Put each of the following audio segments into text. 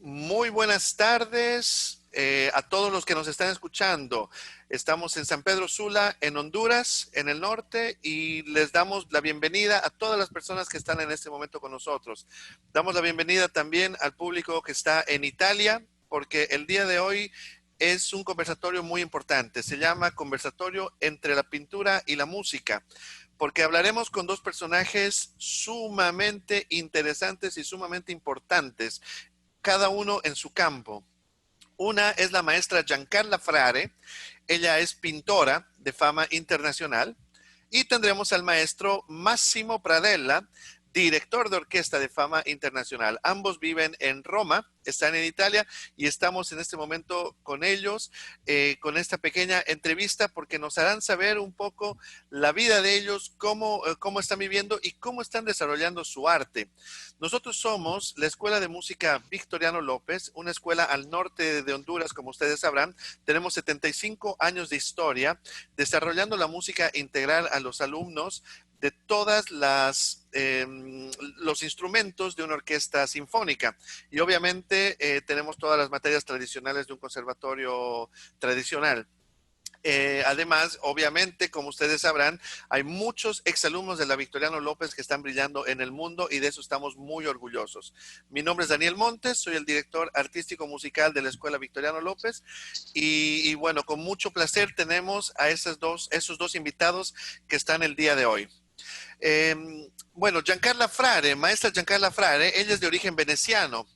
Muy buenas tardes a todos los que nos están escuchando. Estamos en San Pedro Sula, en Honduras, en el norte, y les damos la bienvenida a todas las personas que están en este momento con nosotros. Damos la bienvenida también al público que está en Italia, porque el día de hoy es un conversatorio muy importante. Se llama Conversatorio entre la pintura y la música, porque hablaremos con dos personajes sumamente interesantes y sumamente importantes, cada uno en su campo. Una es la maestra Giancarla Frare, ella es pintora de fama internacional, y tendremos al maestro Massimo Pradella, director de orquesta de fama internacional. Ambos viven en Roma, están en Italia y estamos en este momento con ellos, con esta pequeña entrevista, porque nos harán saber un poco la vida de ellos, cómo están viviendo y cómo están desarrollando su arte. Nosotros somos la Escuela de Música Victoriano López, una escuela al norte de Honduras, como ustedes sabrán. Tenemos 75 años de historia desarrollando la música integral a los alumnos de todas los instrumentos de una orquesta sinfónica. Y obviamente tenemos todas las materias tradicionales de un conservatorio tradicional. Además, obviamente, como ustedes sabrán, hay muchos exalumnos de la Victoriano López que están brillando en el mundo y de eso estamos muy orgullosos. Mi nombre es Daniel Montes, soy el director artístico musical de la Escuela Victoriano López y bueno, con mucho placer tenemos a esos dos invitados que están el día de hoy. Eh, bueno, Giancarla Frare, maestra Giancarla Frare, ella es de origen veneciano.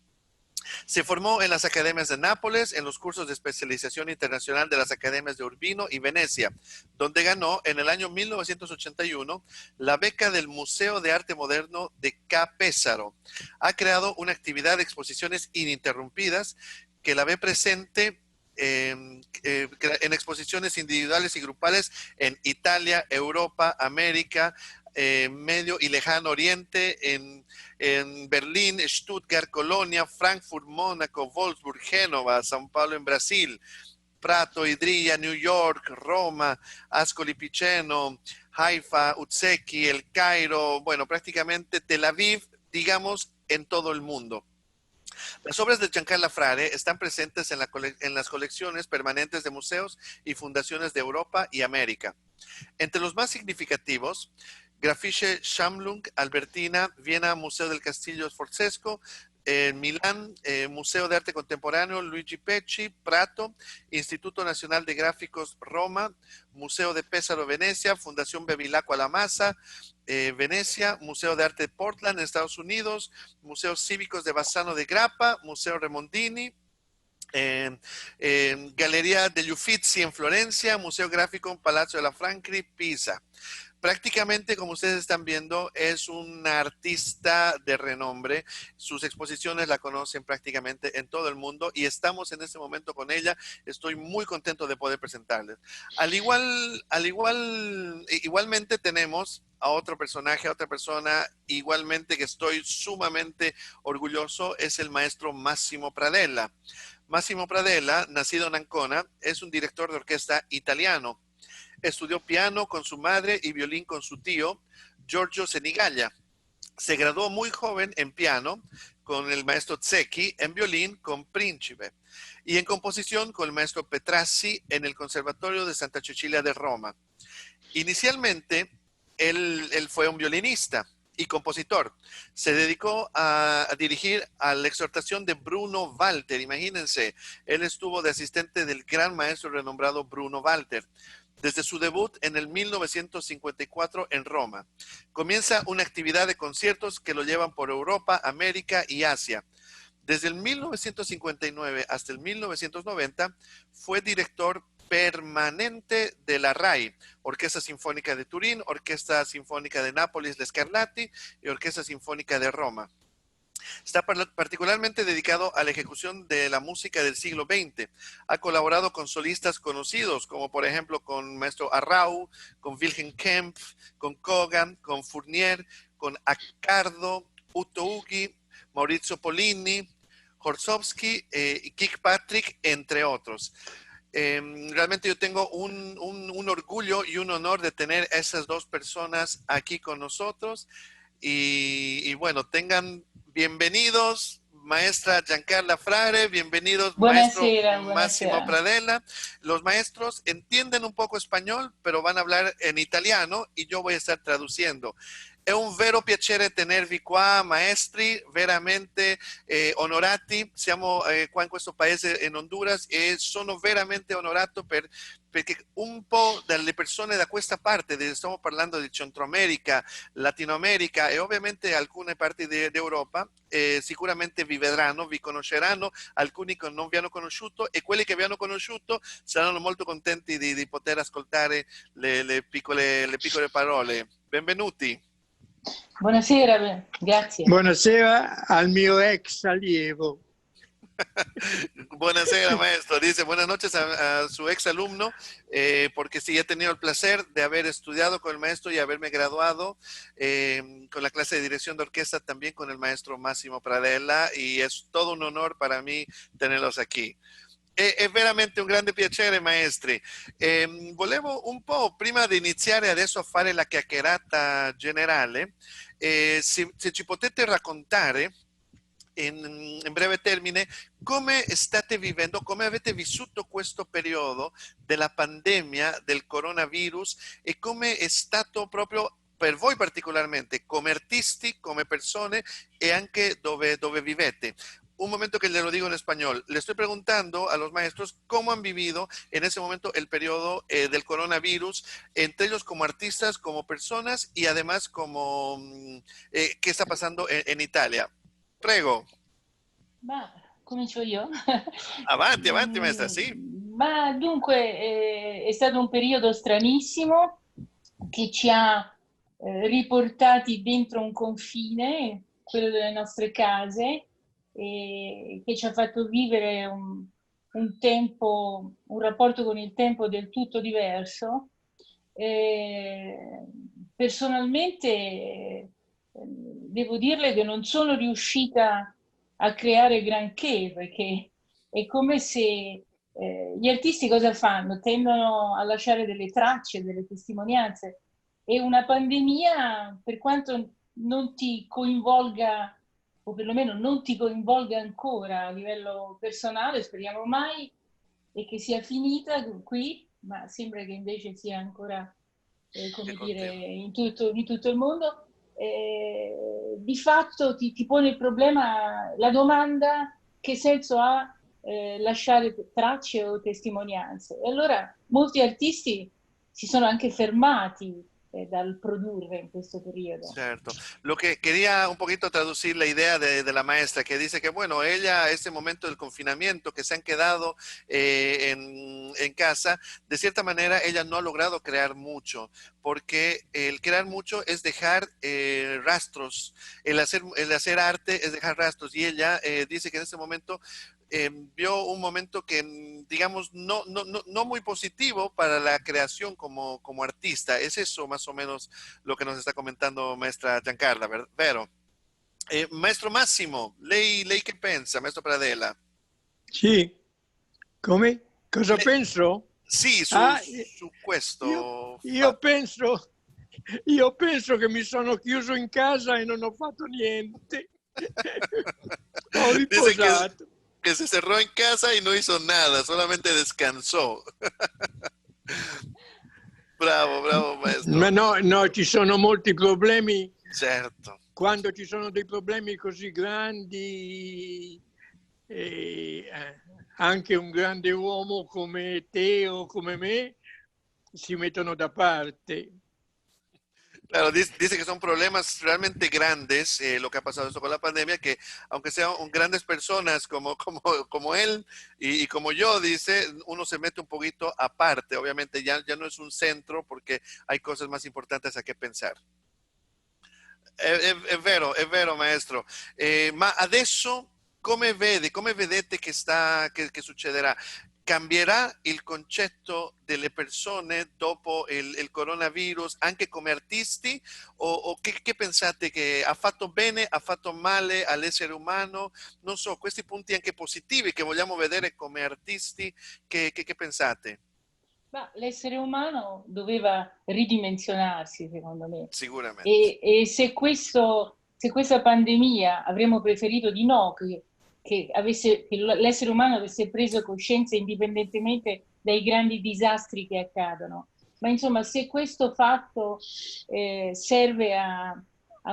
Se formó en las academias de Nápoles, en los cursos de especialización internacional de las academias de Urbino y Venecia, donde ganó en el año 1981 la beca del Museo de Arte Moderno de Ca' Pesaro. Ha creado una actividad de exposiciones ininterrumpidas que la ve presente en exposiciones individuales y grupales en Italia, Europa, América, Medio y Lejano Oriente, en Berlín, Stuttgart, Colonia, Frankfurt, Mónaco, Wolfsburg, Génova, São Paulo en Brasil, Prato, Idrija, New York, Roma, Ascoli Piceno, Haifa, Utseki, El Cairo, bueno, prácticamente Tel Aviv, digamos, en todo el mundo. Las obras de Giancarla Frare están presentes en las colecciones permanentes de museos y fundaciones de Europa y América. Entre los más significativos, Grafische Sammlung Albertina, Viena, Museo del Castillo Sforzesco, Milán, Museo de Arte Contemporáneo Luigi Pecci, Prato, Instituto Nacional de Gráficos Roma, Museo de Pesaro Venecia, Fundación Bevilacqua La Masa, Venecia, Museo de Arte de Portland, Estados Unidos, Museos Cívicos de Bassano de Grappa, Museo Remondini, Galería degli Uffizi en Florencia, Museo Gráfico en Palazzo della Francri, Pisa. Prácticamente, como ustedes están viendo, es una artista de renombre. Sus exposiciones la conocen prácticamente en todo el mundo y estamos en este momento con ella. Estoy muy contento de poder presentarles. Igualmente tenemos a otro personaje, a otra persona, igualmente que estoy sumamente orgulloso, es el maestro Massimo Pradella. Massimo Pradella, nacido en Ancona, es un director de orquesta italiano. Estudió piano con su madre y violín con su tío, Giorgio Senigallia. Se graduó muy joven en piano con el maestro Zecchi, en violín con Príncipe y en composición con el maestro Petrassi en el Conservatorio de Santa Cecilia de Roma. Inicialmente, él fue un violinista y compositor. Se dedicó a dirigir a la exhortación de Bruno Walter. Imagínense, él estuvo de asistente del gran maestro renombrado Bruno Walter desde su debut en el 1954 en Roma. Comienza una actividad de conciertos que lo llevan por Europa, América y Asia. Desde el 1959 hasta el 1990 fue director permanente de la RAI, Orquesta Sinfónica de Turín, Orquesta Sinfónica de Nápoles, La Scarlatti y Orquesta Sinfónica de Roma. Está particularmente dedicado a la ejecución de la música del siglo XX. Ha colaborado con solistas conocidos, como por ejemplo con Maestro Arrau, con Wilhelm Kempff, con Kogan, con Fournier, con Accardo, Uto Uggi, Maurizio Pollini, Horsowski y Kirkpatrick, entre otros. Realmente yo tengo un orgullo y un honor de tener a esas dos personas aquí con nosotros. Y bueno, tengan bienvenidos maestra Giancarla Frare, bienvenidos, maestro Buonasera, Máximo buonasera. Pradella. Los maestros entienden un poco español, pero van a hablar en italiano y yo voy a estar traduciendo. È un vero piacere tenervi qua, maestri, veramente onorati. Siamo qua in questo paese, in Honduras, e sono veramente onorato perché un po' dalle persone da questa parte, stiamo parlando di Centro America, Latino America e ovviamente alcune parti d'Europa, sicuramente vi vedranno, vi conosceranno, alcuni che non vi hanno conosciuto e quelli che vi hanno conosciuto saranno molto contenti di poter ascoltare le piccole parole. Benvenuti. Buonasera, grazie. Buonasera al mio ex allievo. Buonasera, maestro. Dice buenas noches a su ex alumno, porque sí, he tenido el placer de haber estudiado con el maestro y haberme graduado con la clase de dirección de orquesta también con el maestro Máximo Pradella, y es todo un honor para mí tenerlos aquí. È veramente un grande piacere, maestri. Volevo un po', prima di iniziare adesso a fare la chiacchierata generale, se ci potete raccontare in breve termine come state vivendo, come avete vissuto questo periodo della pandemia del coronavirus e come è stato proprio per voi particolarmente, come artisti, come persone e anche dove vivete. Un momento que le lo digo en español. Le estoy preguntando a los maestros cómo han vivido en ese momento el periodo del coronavirus, entre ellos como artistas, como personas y además como qué está pasando en Italia. Prego. Ma comincio io? Avanti, avanti, maestra, sì. Ma dunque è stato un periodo stranissimo che ci ha riportati dentro un confine, quello delle nostre case, e che ci ha fatto vivere un tempo, un rapporto con il tempo del tutto diverso. Personalmente devo dirle che non sono riuscita a creare granché, perché è come se gli artisti cosa fanno? Tendono a lasciare delle tracce, delle testimonianze, e una pandemia, per quanto non ti coinvolga, o perlomeno non ti coinvolga ancora a livello personale, speriamo mai, e che sia finita qui, ma sembra che invece sia ancora, come dire, in tutto il mondo. Di fatto ti pone il problema, la domanda: che senso ha lasciare tracce o testimonianze? E allora molti artisti si sono anche fermati dal produrre en questo periodo. Cierto. Lo que quería un poquito traducir la idea de la maestra, que dice que, bueno, ella, este momento del confinamiento, que se han quedado en casa, de cierta manera ella no ha logrado crear mucho, porque el crear mucho es dejar rastros, el hacer arte es dejar rastros, y ella dice que en este momento vio un momento que, digamos, no muy positivo para la creación como artista. Es eso más o menos lo que nos está comentando maestra Giancarla, vero? Maestro Massimo, lei che pensa, maestro Pradella? Sì, come? Cosa penso? Sì, su questo. Io penso che mi sono chiuso in casa e non ho fatto niente. Ho riposato. Que se cerró en casa y no hizo nada, solamente descansó. Bravo, bravo maestro. Ma no, ci sono molti problemi. Certo. Quando ci sono dei problemi così grandi, anche un grande uomo come te o come me si mettono da parte. Claro, dice que son problemas realmente grandes, lo que ha pasado esto con la pandemia, que aunque sean grandes personas como él y como yo, dice, uno se mete un poquito aparte. Obviamente ya no es un centro porque hay cosas más importantes a que pensar. È vero, maestro. Ma adesso come vedete che succederà? Cambierà il concetto delle persone dopo il coronavirus anche come artisti o che pensate, che ha fatto bene, ha fatto male all'essere umano? Non so, questi punti anche positivi che vogliamo vedere come artisti, che pensate? Ma l'essere umano doveva ridimensionarsi, secondo me. Sicuramente. E se questa pandemia avremmo preferito di no, che che l'essere umano avesse preso coscienza indipendentemente dai grandi disastri che accadono. Ma insomma, se questo fatto serve a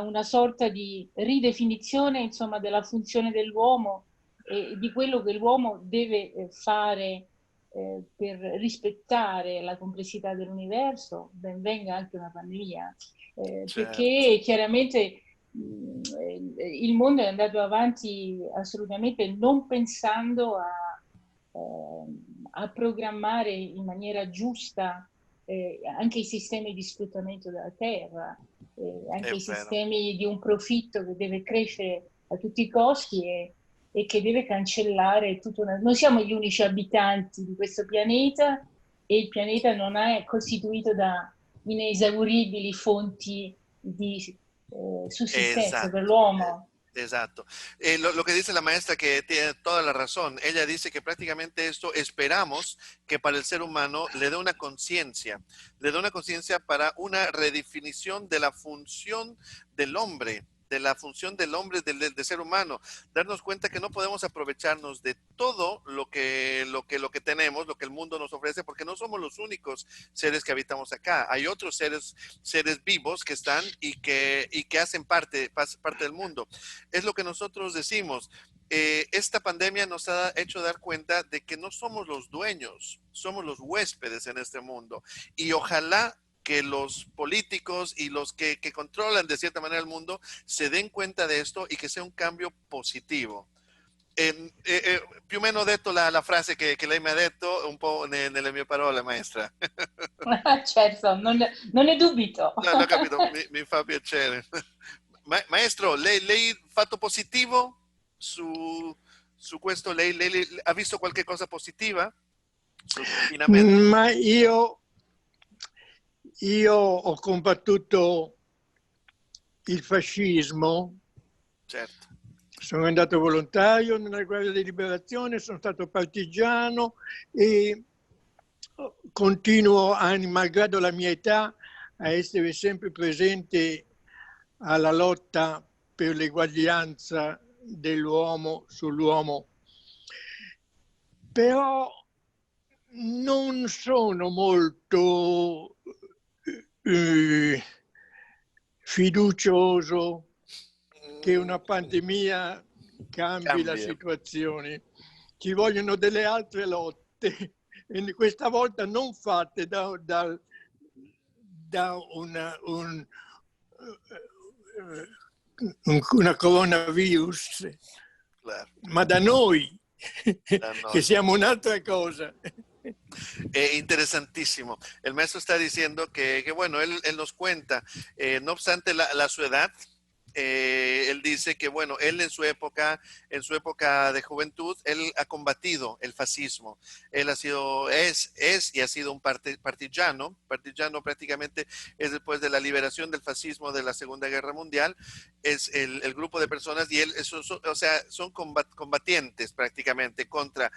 una sorta di ridefinizione, insomma, della funzione dell'uomo e di quello che l'uomo deve fare per rispettare la complessità dell'universo, ben venga anche una pandemia, perché chiaramente il mondo è andato avanti assolutamente non pensando a programmare in maniera giusta anche i sistemi di sfruttamento della terra, anche i sistemi di un profitto che deve crescere a tutti i costi e che deve cancellare tutto. Noi siamo gli unici abitanti di questo pianeta e il pianeta non è costituito da inesauribili fonti di sussistenza per l'uomo. Exacto. Lo que dice la maestra, que tiene toda la razón, ella dice que prácticamente esto esperamos que para el ser humano le dé una conciencia para una redefinición de la función del hombre, del ser humano, darnos cuenta que no podemos aprovecharnos de todo lo que tenemos, lo que el mundo nos ofrece, porque no somos los únicos seres que habitamos acá. Hay otros seres vivos que están y que hacen parte del mundo. Es lo que nosotros decimos. Esta pandemia nos ha hecho dar cuenta de que no somos los dueños, somos los huéspedes en este mundo. Y ojalá que los políticos y los que controlan de cierta manera el mundo se den cuenta de esto y che sia un cambio positivo. Più o meno ho detto la frase che lei mi ha detto un po' nelle mie parole, maestra. Certo, non ne dubito. No, ho capito, mi fa piacere. Maestro, lei fatto positivo su questo? Lei ha visto qualche cosa positiva sul confinamento? Ma io ho combattuto il fascismo. Certo. Sono andato volontario nella guerra di liberazione, sono stato partigiano e continuo, malgrado la mia età, a essere sempre presente alla lotta per l'eguaglianza dell'uomo sull'uomo. Però non sono molto fiducioso che una pandemia cambi la situazione. Ci vogliono delle altre lotte e questa volta non fatte da una coronavirus, claro, ma da noi, che siamo un'altra cosa. Interesantísimo. El maestro está diciendo que bueno, él nos cuenta, no obstante su edad, él dice que bueno, él en su época de juventud, él ha combatido el fascismo. Él es y ha sido un partigiano prácticamente es después de la liberación del fascismo de la Segunda Guerra Mundial, es el grupo de personas y él, son combatientes prácticamente contra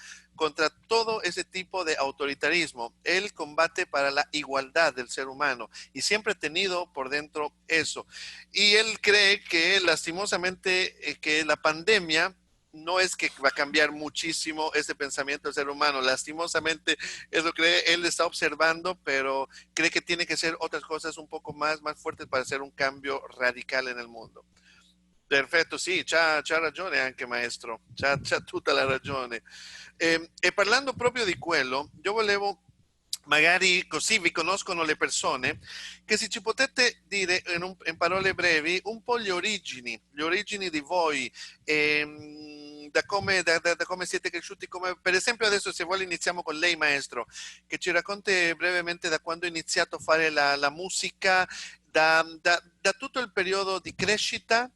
todo ese tipo de autoritarismo. Él combate para la igualdad del ser humano y siempre ha tenido por dentro eso. Y él cree que lastimosamente que la pandemia no es que va a cambiar muchísimo ese pensamiento del ser humano. Lastimosamente, eso cree, él está observando, pero cree que tiene que ser otras cosas un poco más fuertes para hacer un cambio radical en el mundo. Perfetto, sì, c'ha ragione anche maestro, c'ha tutta la ragione. E parlando proprio di quello, io volevo, magari così vi conoscono le persone, che se ci potete dire in parole brevi un po' le origini di voi, da come siete cresciuti, come per esempio adesso se vuole iniziamo con lei maestro, che ci racconti brevemente da quando ha iniziato a fare la musica, da tutto il periodo di crescita,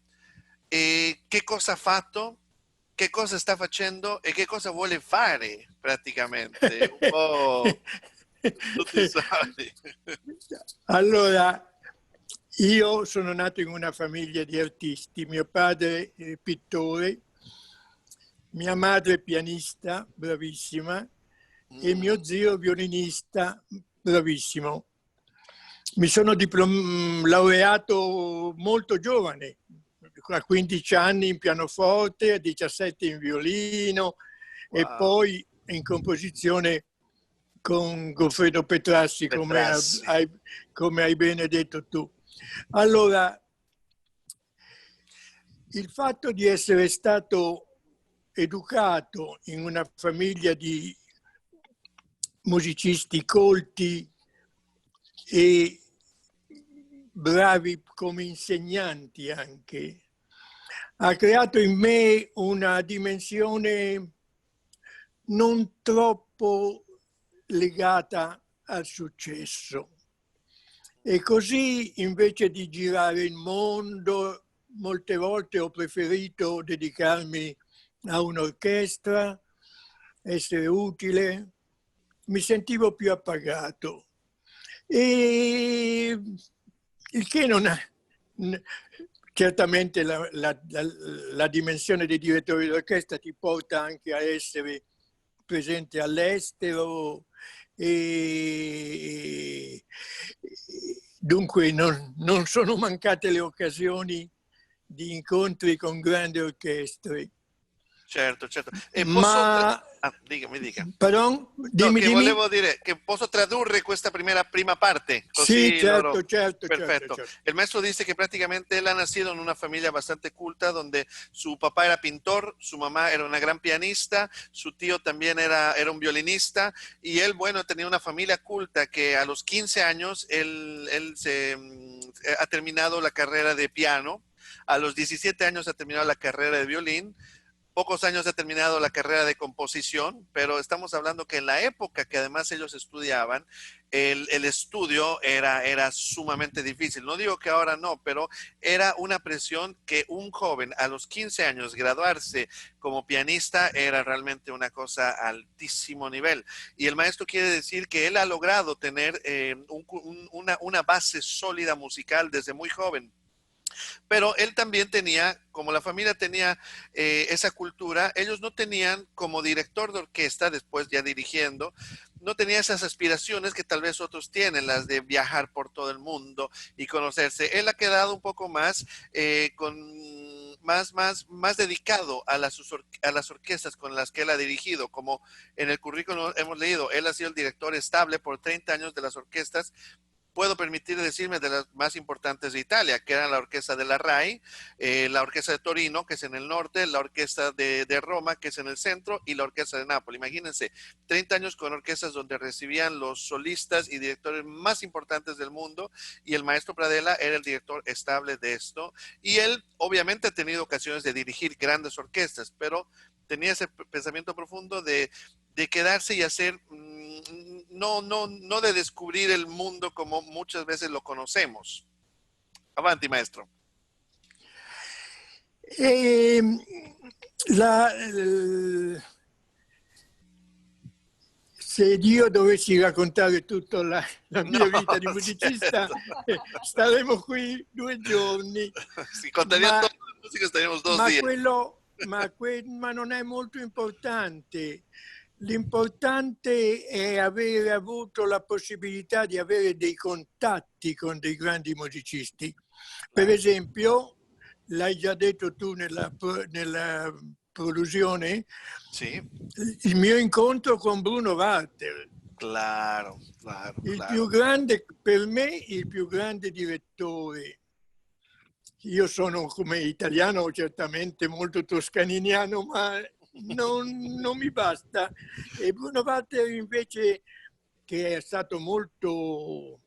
che cosa ha fatto, che cosa sta facendo e che cosa vuole fare praticamente, un po' tutti i soldi. Allora, io sono nato in una famiglia di artisti, mio padre è pittore, mia madre pianista, bravissima, e mio zio violinista, bravissimo. Mi sono laureato molto giovane, a 15 anni in pianoforte, a 17 in violino, Wow. e poi in composizione con Goffredo Petrassi, Petrassi. come hai bene detto tu. Allora, il fatto di essere stato educato in una famiglia di musicisti colti e bravi come insegnanti anche, ha creato in me una dimensione non troppo legata al successo. E così, invece di girare il mondo, molte volte ho preferito dedicarmi a un'orchestra, essere utile, mi sentivo più appagato. E il che non ha... Certamente la dimensione di direttore d'orchestra ti porta anche a essere presente all'estero, e dunque non sono mancate le occasioni di incontri con grandi orchestre. Certo, certo. Ma... mi dica. Pardon? No, che Dimmi. volevo dire che posso tradurre questa prima parte, così Sí, certo, loro... certo. Perfecto. El maestro dice que prácticamente él ha nacido en una familia bastante culta, donde su papá era pintor, su mamá era una gran pianista, su tío también era un violinista, y él, bueno, tenía una familia culta que a los 15 años él ha terminado la carrera de piano, a los 17 años ha terminado la carrera de violín, pocos años ha terminado la carrera de composición, pero estamos hablando que en la época que además ellos estudiaban, el estudio era sumamente difícil. No digo que ahora no, pero era una presión que un joven a los 15 años graduarse como pianista era realmente una cosa a altísimo nivel. Y el maestro quiere decir que él ha logrado tener una base sólida musical desde muy joven. Pero él también tenía, como la familia tenía esa cultura, ellos no tenían como director de orquesta, después ya dirigiendo, no tenía esas aspiraciones que tal vez otros tienen, las de viajar por todo el mundo y conocerse. Él ha quedado un poco más más dedicado a las orquestas con las que él ha dirigido, como en el currículum hemos leído, él ha sido el director estable por 30 años de las orquestas. Puedo permitir decirme de las más importantes de Italia, que eran la orquesta de la RAI, la orquesta de Torino, que es en el norte, la orquesta de Roma, que es en el centro, y la orquesta de Nápoles. Imagínense, 30 años con orquestas donde recibían los solistas y directores más importantes del mundo, y el maestro Pradella era el director estable de esto, y él obviamente ha tenido ocasiones de dirigir grandes orquestas, pero tenía ese pensamiento profundo de quedarse y hacer, no de descubrir el mundo como muchas veces lo conocemos. Avanti, maestro. Se io dovessi raccontare tutta la mia vita di musicista, staremo qui 2 giorni. Si contaría toda la música, estaríamos 2 días. Ma non è molto importante. L'importante è avere avuto la possibilità di avere dei contatti con dei grandi musicisti. Per esempio, l'hai già detto tu nella prolusione, sì. Il mio incontro con Bruno Walter. Claro. Più grande, per me, il più grande direttore. Io sono come italiano certamente molto toscaniniano, ma non mi basta. E Bruno Walter invece, che è stato molto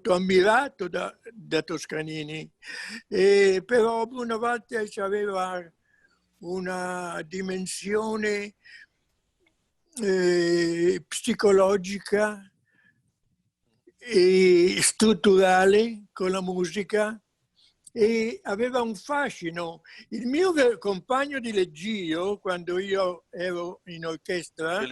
ammirato da Toscanini, però Bruno Walter aveva una dimensione psicologica e strutturale con la musica, e aveva un fascino. Il mio compagno di leggio, quando io ero in orchestra,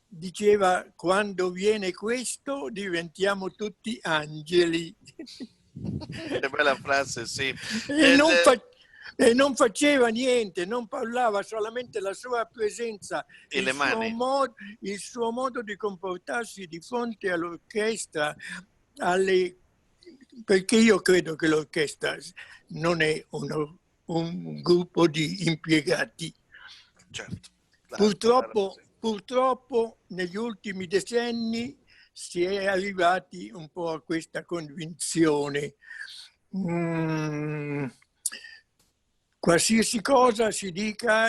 diceva: quando viene questo diventiamo tutti angeli. Che bella frase, sì. E non faceva niente, non parlava, solamente la sua presenza, il suo modo di comportarsi di fronte all'orchestra, alle perché io credo che l'orchestra non è un gruppo di impiegati. Certo, claro, Purtroppo negli ultimi decenni si è arrivati un po' a questa convinzione. Qualsiasi cosa si dica,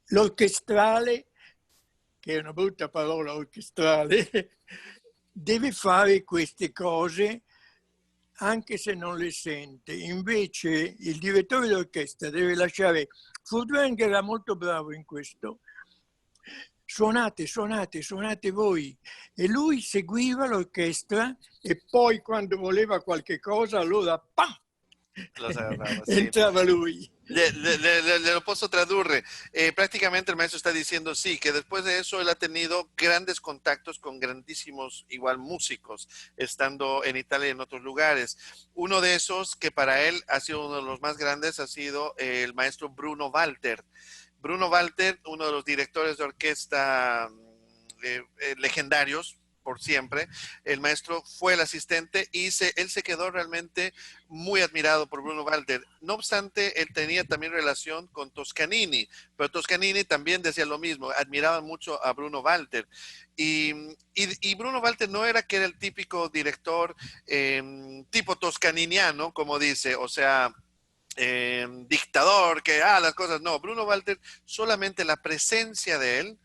l'orchestrale, che è una brutta parola orchestrale, deve fare queste cose anche se non le sente. Invece il direttore d'orchestra deve lasciare. Furtwängler era molto bravo in questo. Suonate voi. E lui seguiva l'orchestra e poi quando voleva qualche cosa, allora ¡pam! Entraba lui. Le lo posso tradurre. Prácticamente el maestro está diciendo sí, que después de eso él ha tenido grandes contactos con grandísimos, igual músicos, estando en Italia y en otros lugares. Uno de esos que para él ha sido uno de los más grandes ha sido el maestro Bruno Walter. Bruno Walter, uno de los directores de orquesta legendarios por siempre. El maestro fue el asistente y él se quedó realmente muy admirado por Bruno Walter. No obstante, él tenía también relación con Toscanini, pero Toscanini también decía lo mismo, admiraba mucho a Bruno Walter. Y Bruno Walter no era que era el típico director tipo toscaniniano, como dice, o sea, dictador, que las cosas, no, Bruno Walter, solamente la presencia de él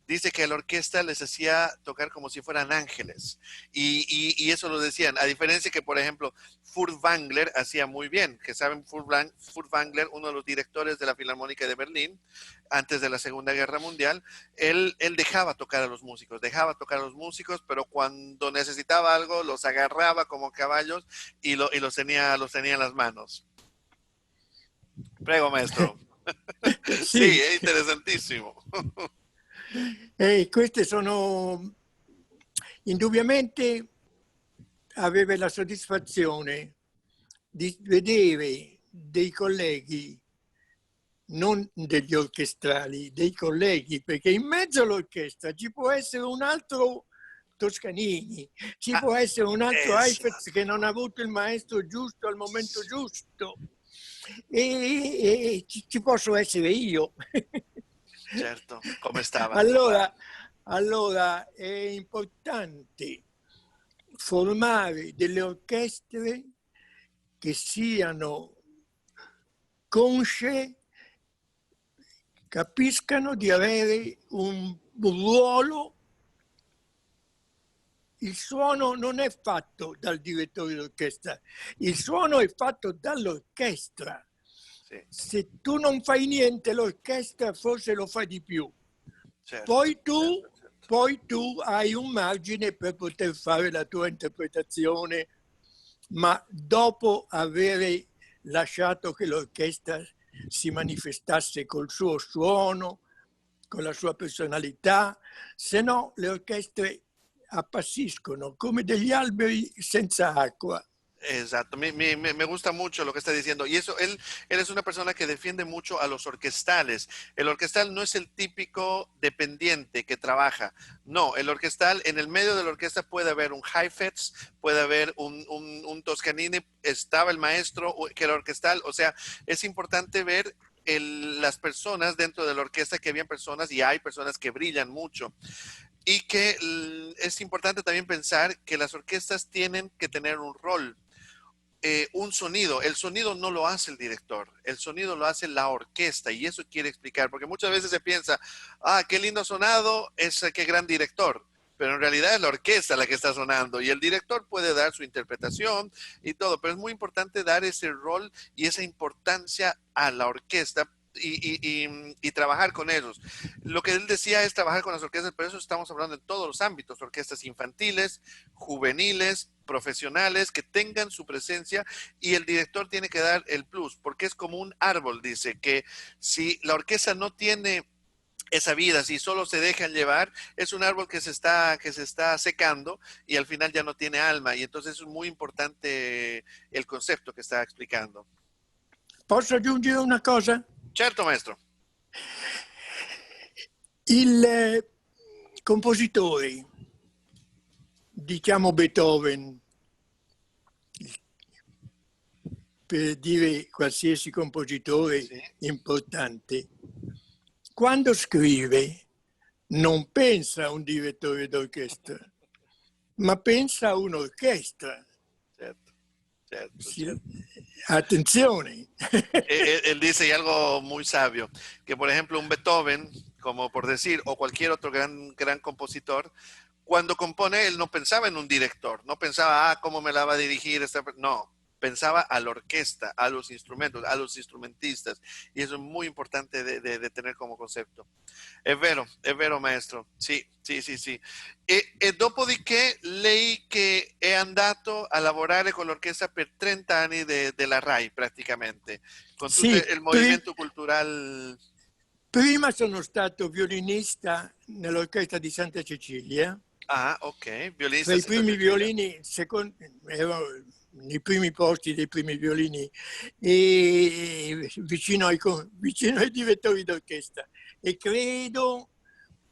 dice que a la orquesta les hacía tocar como si fueran ángeles. Y eso lo decían, a diferencia que, por ejemplo, Furtwängler hacía muy bien, que saben, Furtwängler, uno de los directores de la Filarmónica de Berlín, antes de la Segunda Guerra Mundial, él dejaba tocar a los músicos, pero cuando necesitaba algo, los agarraba como caballos y los tenía en las manos. Prego, maestro. Sì, è interessantissimo. Queste sono, indubbiamente aveva la soddisfazione di vedere dei colleghi, non degli orchestrali, dei colleghi, perché in mezzo all'orchestra ci può essere un altro Toscanini, ci può essere un altro Heifetz che non ha avuto il maestro giusto al momento giusto, e ci posso essere io. Certo, come stava? Allora è importante formare delle orchestre che siano consce, capiscano di avere un ruolo. Il suono non è fatto dal direttore d'orchestra, il suono è fatto dall'orchestra. Sì. Se tu non fai niente, l'orchestra forse lo fa di più. Certo, Poi tu hai un margine per poter fare la tua interpretazione, ma dopo avere lasciato che l'orchestra si manifestasse col suo suono, con la sua personalità, se no le orchestre appassiscono come degli alberi senza acqua. Exacto, me gusta mucho lo que está diciendo. Y eso, él es una persona que defiende mucho a los orquestales. El orquestal no es el típico dependiente que trabaja. No, el orquestal, en el medio de la orquesta puede haber un Heifetz, puede haber un Toscanini, estaba el maestro que era orquestal. O sea, es importante ver las personas dentro de la orquesta, que habían personas y hay personas que brillan mucho. Y que es importante también pensar que las orquestas tienen que tener un rol. Un sonido. El sonido no lo hace el director, el sonido lo hace la orquesta y eso quiere explicar, porque muchas veces se piensa, qué lindo sonado, qué gran director, pero en realidad es la orquesta la que está sonando y el director puede dar su interpretación y todo, pero es muy importante dar ese rol y esa importancia a la orquesta y trabajar con ellos. Lo que él decía es trabajar con las orquestas, pero eso estamos hablando en todos los ámbitos, orquestas infantiles, juveniles, profesionales, que tengan su presencia y el director tiene que dar el plus, porque es como un árbol, dice, que si la orquesta no tiene esa vida, si solo se dejan llevar, es un árbol que se está secando y al final ya no tiene alma y entonces es muy importante el concepto que está explicando. Posso aggiungere una cosa? Certo, maestro. Il compositore, diciamo Beethoven, per dire qualsiasi compositore Sì. importante, quando scrive non pensa a un direttore d'orchestra, ma pensa a un'orchestra. Certo, certo, Sí, certo. atenzione. Él dice y algo muy sabio, que por ejemplo un Beethoven, como por decir, o cualquier otro gran compositor, cuando compone él no pensaba en un director, no pensaba, cómo me la va a dirigir no, pensaba a la orquesta, a los instrumentos, a los instrumentistas, y eso es muy importante de tener como concepto. È vero maestro, sì, sì, sì, sì. E dopodiché lei che è andato a lavorare con l'orchestra per 30 anni della RAI praticamente, con tutto Sì, il movimento culturale. prima sono stato violinista nell'orchestra di Santa Cecilia. Ah, ok, Fra violinista i Santa primi Cecilia. violini, ero nei primi posti dei primi violini e vicino ai direttori d'orchestra. E credo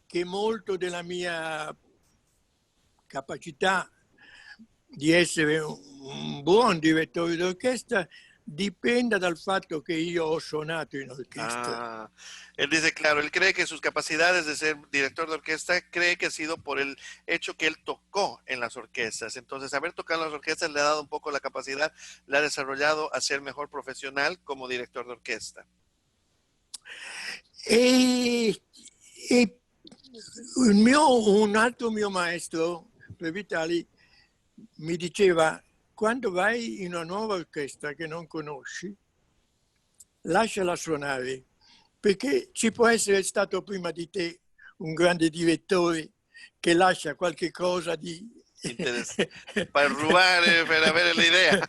che molto della mia capacità di essere un buon direttore d'orchestra dipenda dal fatto che io ho suonato in orchestra. Ah, él dice, claro, él cree que sus capacidades de ser director de orquesta cree que ha sido por el hecho que él tocó en las orquestas. Entonces, haber tocado en las orquestas le ha dado un poco la capacidad, le ha desarrollado a ser mejor profesional como director de orquesta. E un altro mio maestro, Previtali, mi diceva: quando vai in una nuova orchestra che non conosci, lasciala suonare, perché ci può essere stato prima di te un grande direttore che lascia qualche cosa di... Per rubare, per avere l'idea.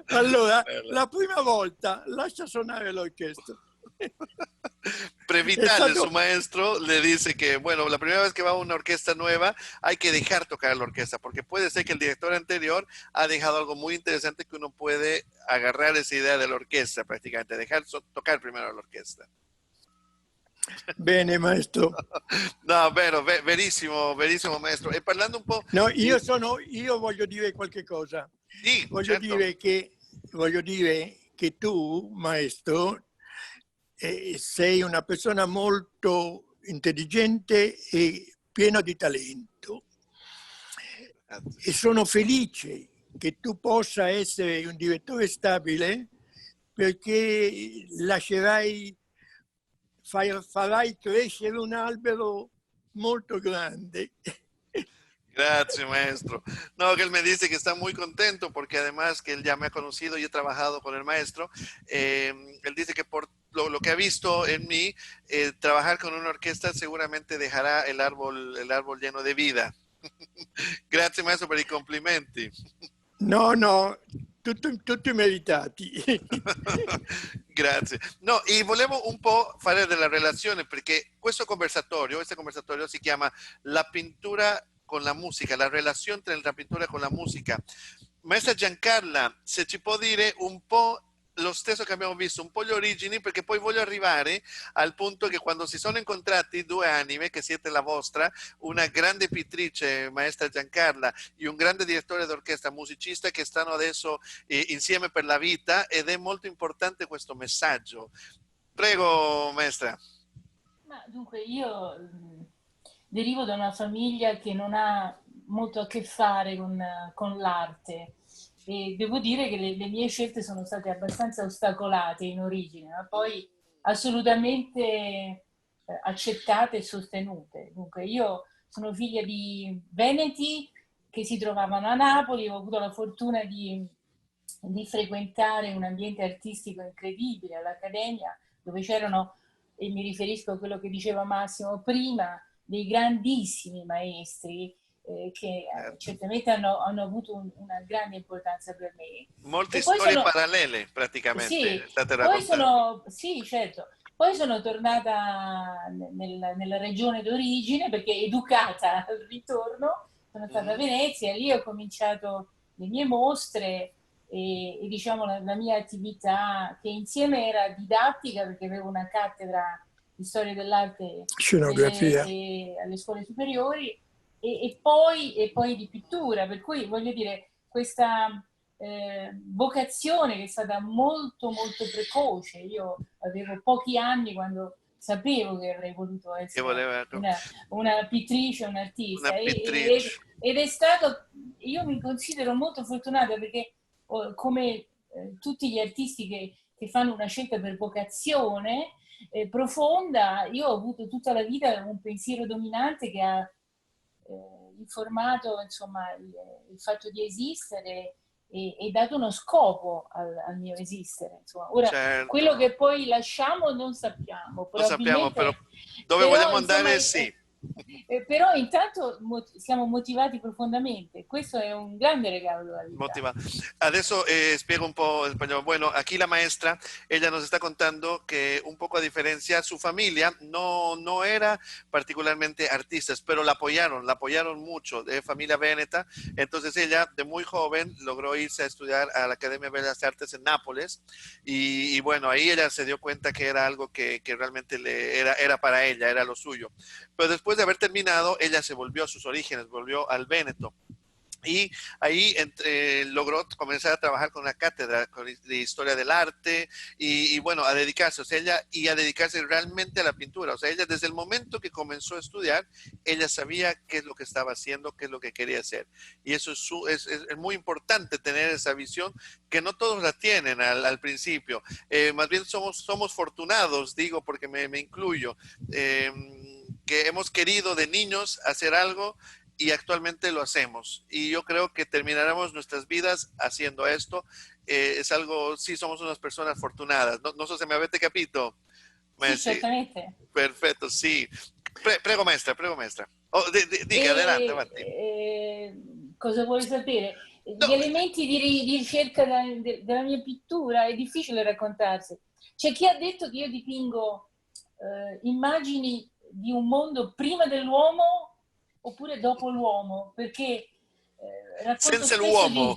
Allora, la prima volta lascia suonare l'orchestra. Previtale, su maestro, le dice que, bueno, la primera vez que va a una orquesta nueva hay que dejar tocar la orquesta, porque puede ser que el director anterior ha dejado algo muy interesante que uno puede agarrar esa idea de la orquesta prácticamente, dejar tocar primero la orquesta. Bene, maestro. No, vero, verissimo, verissimo maestro. E parlando un po'... No, io voglio dire qualche cosa. Sì, voglio dire che tu, maestro, sei una persona molto intelligente e piena di talento. E sono felice che tu possa essere un direttore stabile perché farai crescere un albero molto grande. Gracias, maestro. No, que él me dice que está muy contento porque además que él ya me ha conocido y he trabajado con el maestro. Él dice que por lo que ha visto en mí, trabajar con una orquesta seguramente dejará el árbol lleno de vida. Grazie maestro per i complimenti. No, tutti meritati. Grazie. No, e volevo un po' fare della relazione perché questo conversatorio si chiama La pintura con la musica, la relazione tra la pittura con la musica. Maestra Giancarla, se ci può dire un po' lo stesso che abbiamo visto, un po' le origini, perché poi voglio arrivare al punto che quando si sono incontrati due anime, che siete la vostra, una grande pittrice, maestra Giancarla, e un grande direttore d'orchestra, musicista, che stanno adesso insieme per la vita, ed è molto importante questo messaggio. Prego, maestra. Ma dunque, io derivo da una famiglia che non ha molto a che fare con l'arte e devo dire che le mie scelte sono state abbastanza ostacolate in origine, ma poi assolutamente accettate e sostenute. Dunque, io sono figlia di veneti che si trovavano a Napoli, ho avuto la fortuna di frequentare un ambiente artistico incredibile all'Accademia, dove c'erano, e mi riferisco a quello che diceva Massimo prima, dei grandissimi maestri che certamente hanno avuto una grande importanza per me. Molte storie parallele Sì, praticamente state poi raccontando. sì, certo. Poi sono tornata nella regione d'origine perché educata al ritorno, sono stata a Venezia, lì ho cominciato le mie mostre e diciamo la mia attività che insieme era didattica perché avevo una cattedra di storia dell'arte alle scuole superiori e poi di pittura, per cui voglio dire questa vocazione che è stata molto molto precoce. Io avevo pochi anni quando sapevo che avrei voluto Che essere voleva una pittrice, una un'artista pittrice. ed è stato, io mi considero molto fortunata perché come tutti gli artisti che fanno una scelta per vocazione profonda, io ho avuto tutta la vita un pensiero dominante che ha informato insomma il fatto di esistere e dato uno scopo al mio esistere. Insomma. Ora, Certo, quello che poi lasciamo non sappiamo, lo sappiamo, però probabilmente, dove però, vogliamo insomma, andare, sì. però intanto siamo motivati profondamente. Questo è un grande regalo della vita. Motiva. Adesso spiego un po' el español. Bueno, aquí la maestra, ella nos está contando que un poco a diferencia, su familia no era particularmente artistas, pero la apoyaron mucho, de familia veneta. Entonces ella, de muy joven, logró irse a estudiar a la Academia de Bellas Artes en Nápoles. Y bueno, ahí ella se dio cuenta que era algo que realmente era para ella, era lo suyo. Pero después de haber terminado, ella se volvió a sus orígenes, volvió al Véneto. Y ahí logró comenzar a trabajar con una cátedra de historia del arte y bueno, a dedicarse, o sea, a dedicarse realmente a la pintura. O sea, ella desde el momento que comenzó a estudiar, ella sabía qué es lo que estaba haciendo, qué es lo que quería hacer. Y eso es muy importante tener esa visión que no todos la tienen al principio. Más bien somos fortunados, digo, porque me incluyo, que hemos querido de niños hacer algo y actualmente lo hacemos. Y yo creo que terminaremos nuestras vidas haciendo esto. Es algo, sí, somos unas personas afortunadas. No so se me avete capito. Sì, certamente. Perfetto, sì. Prego maestra, prego maestra. Oh, dica, adelante, avanti. Cosa vuoi sapere? No, Gli elementi di ricerca della mia pittura è difficile raccontarsi. C'è chi ha detto che io dipingo immagini di un mondo prima dell'uomo oppure dopo l'uomo, perché racconto senza spesso l'uomo,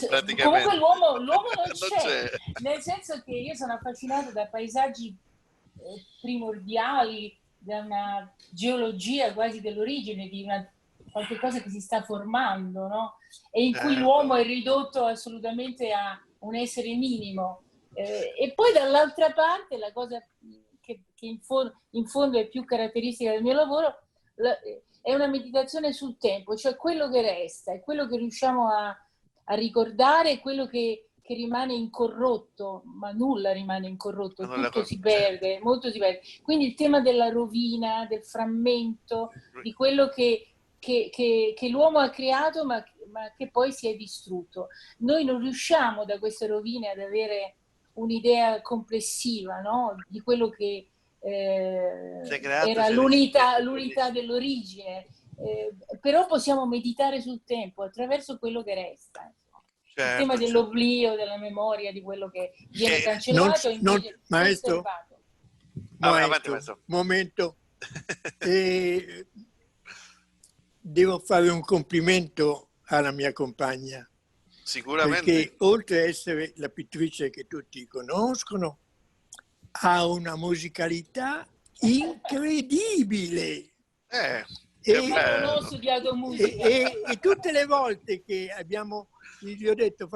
praticamente. Comunque l'uomo non Non c'è, c'è. nel senso che io sono affascinata da paesaggi primordiali, da una geologia quasi dell'origine, di qualche cosa che si sta formando, no? E in cui l'uomo è ridotto assolutamente a un essere minimo. E poi dall'altra parte la cosa che in fondo è più caratteristica del mio lavoro è una meditazione sul tempo, cioè quello che resta, è quello che riusciamo a ricordare, è quello che rimane incorrotto, ma nulla rimane incorrotto, tutto si perde, molto si perde. Quindi il tema della rovina, del frammento, di quello che l'uomo ha creato ma che poi si è distrutto. Noi non riusciamo da queste rovine ad avere un'idea complessiva, no? Di quello che era l'unità dell'origine, però possiamo meditare sul tempo attraverso quello che resta. Certo, il tema dell'oblio, della memoria, di quello che viene cancellato e invece maestro, maestro. Momento. Devo fare un complimento alla mia compagna. Sicuramente. Perché oltre a essere la pittrice che tutti conoscono, ha una musicalità incredibile. Non ho studiato musica. E tutte le volte che gli ho detto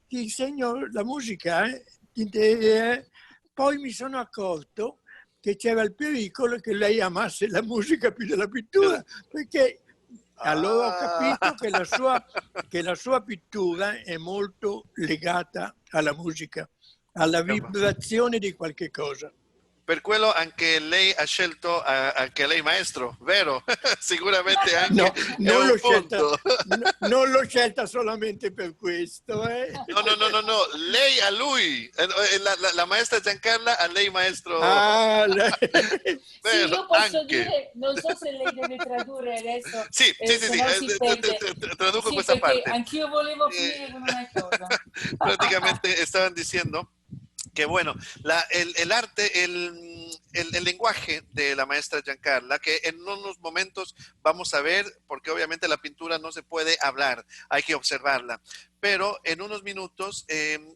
ti insegno la musica, poi mi sono accorto che c'era il pericolo che lei amasse la musica più della pittura, perché allora ho capito che la sua pittura è molto legata alla musica, alla vibrazione di qualche cosa. Per quello anche lei ha scelto anche lei maestro, vero? Sicuramente anche non l'ho scelta solamente per questo. No, lei a lui, la maestra Giancarla a lei maestro. Sì, io posso dire, non so se lei deve tradurre adesso. Sì, traduco sì, questa parte. Anch'io volevo finire con una cosa. Prácticamente estaban diciendo que bueno, el arte, el lenguaje de la maestra Giancarla, que en unos momentos vamos a ver, porque obviamente la pintura no se puede hablar, hay que observarla, pero en unos minutos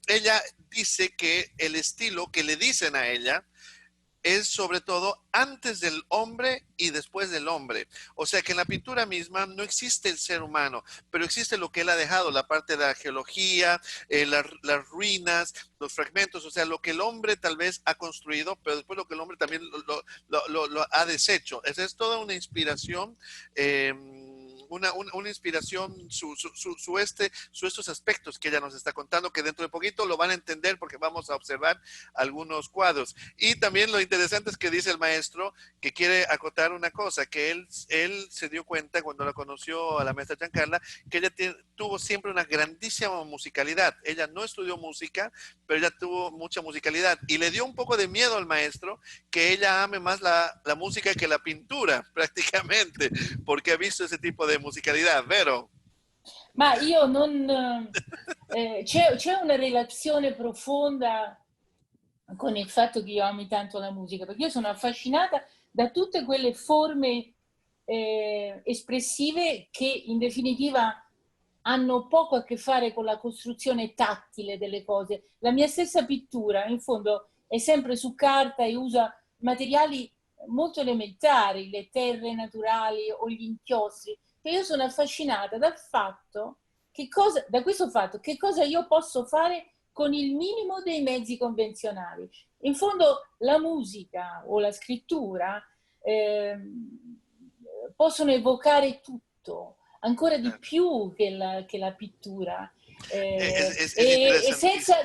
ella dice que el estilo que le dicen a ella es sobre todo antes del hombre y después del hombre. O sea que en la pintura misma no existe el ser humano, pero existe lo que él ha dejado, la parte de la geología, las ruinas, los fragmentos, o sea, lo que el hombre tal vez ha construido, pero después lo que el hombre también lo ha deshecho. Esa es toda una inspiración. Una inspiración, estos aspectos que ella nos está contando, que dentro de poquito lo van a entender porque vamos a observar algunos cuadros. Y también lo interesante es que dice el maestro que quiere acotar una cosa, que él se dio cuenta cuando la conoció a la maestra Giancarla, que ella tuvo siempre una grandísima musicalidad. Ella no estudió música, pero ella tuvo mucha musicalidad y le dio un poco de miedo al maestro que ella ame más la música que la pintura, prácticamente, porque ha visto ese tipo de musicalità, vero? Ma io non... c'è una relazione profonda con il fatto che io ami tanto la musica, perché io sono affascinata da tutte quelle forme espressive che in definitiva hanno poco a che fare con la costruzione tattile delle cose. La mia stessa pittura, in fondo, è sempre su carta e usa materiali molto elementari, le terre naturali o gli inchiostri, che io sono affascinata dal fatto da questo fatto che cosa io posso fare con il minimo dei mezzi convenzionali. In fondo la musica o la scrittura possono evocare tutto, ancora di più che la pittura, e senza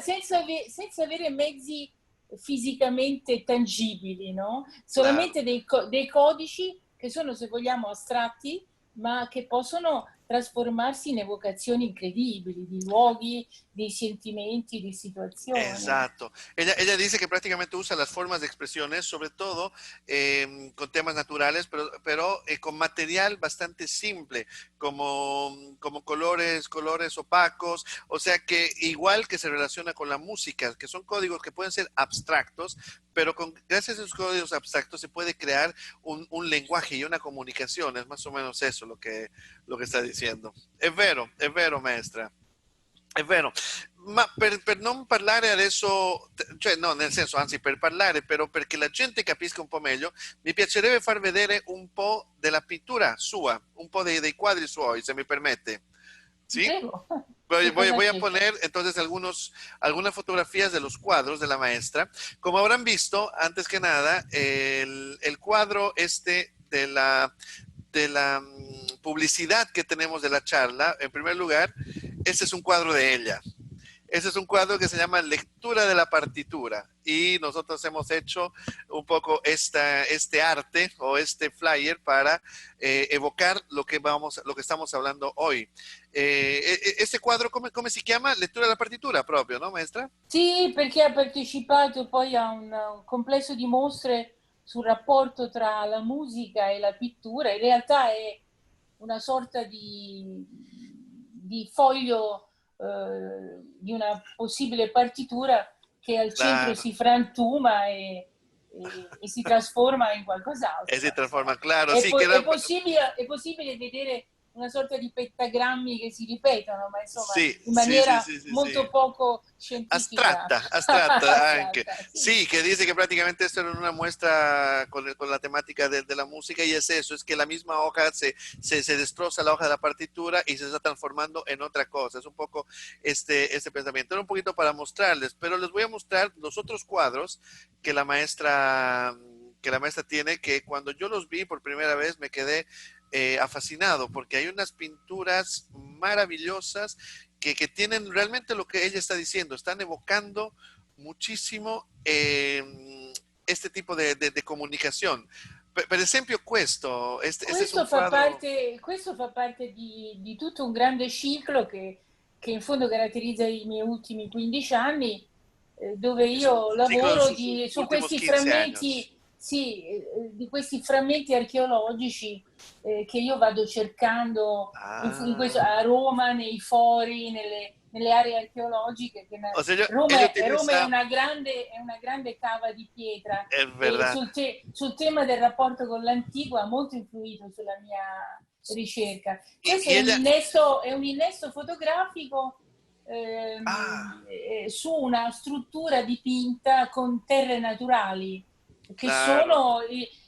avere mezzi fisicamente tangibili, no? Solamente dei codici che sono, se vogliamo, astratti, ma che possono trasformarsi in evocazioni incredibili di luoghi, di sentimenti, di situazioni. Exacto. Ella dice que prácticamente usa las formas de expresiones, sobre todo con temas naturales, pero con material bastante simple, como colores opacos, o sea que igual que se relaciona con la música, que son códigos que pueden ser abstractos, pero gracias a esos códigos abstractos se puede crear un lenguaje y una comunicación, es más o menos eso lo que está diciendo. È vero, maestra. È vero, ma per non parlare adesso, cioè no, nel senso, anzi per parlare, però perché la gente capisca un po' meglio, mi piacerebbe far vedere un po' della pittura sua, un po' dei quadri suoi, se mi permette. ¿Sí? Voy a poner entonces algunas fotografías de los cuadros de la maestra. Como habrán visto, antes que nada, el cuadro de la publicidad que tenemos de la charla, en primer lugar, este es un cuadro de ella. Este es un cuadro que se llama Lectura de la Partitura y nosotros hemos hecho un poco este arte o este flyer para evocar lo que estamos hablando hoy. Este cuadro, come si chiama? Lettura della partitura proprio, no, maestra? Sì, perché ha partecipato poi a un complesso di mostre sul rapporto tra la musica e la pittura. In realtà è una sorta di foglio di una possibile partitura che al centro si frantuma e si trasforma in qualcos'altro. E si trasforma, claro. È possibile vedere una sorta di pentagrammi che si ripetono, ma insomma in maniera molto poco científica. Astratta anche. Sí, que dice que prácticamente esto era una muestra con la temática de la música y es eso, es que la misma hoja se destroza la hoja de la partitura y se está transformando en otra cosa. Es un poco este pensamiento. Era un poquito para mostrarles, pero les voy a mostrar los otros cuadros que la maestra tiene, que cuando yo los vi por primera vez me quedé fascinado, porque hay unas pinturas maravillosas que tienen realmente lo que ella está diciendo, están evocando muchísimo este tipo de comunicazione. Per esempio questo fa parte di tutto un grande ciclo che in fondo caratterizza i miei ultimi 15 anni, dove io lavoro su questi frammenti, di questi frammenti archeologici che io vado cercando a Roma, nei fori, nelle aree archeologiche. Roma è una grande cava di pietra. Sul tema del rapporto con l'antico ha molto influito sulla mia ricerca. Questo è un innesto fotografico su una struttura dipinta con terre naturali. che Claro, sono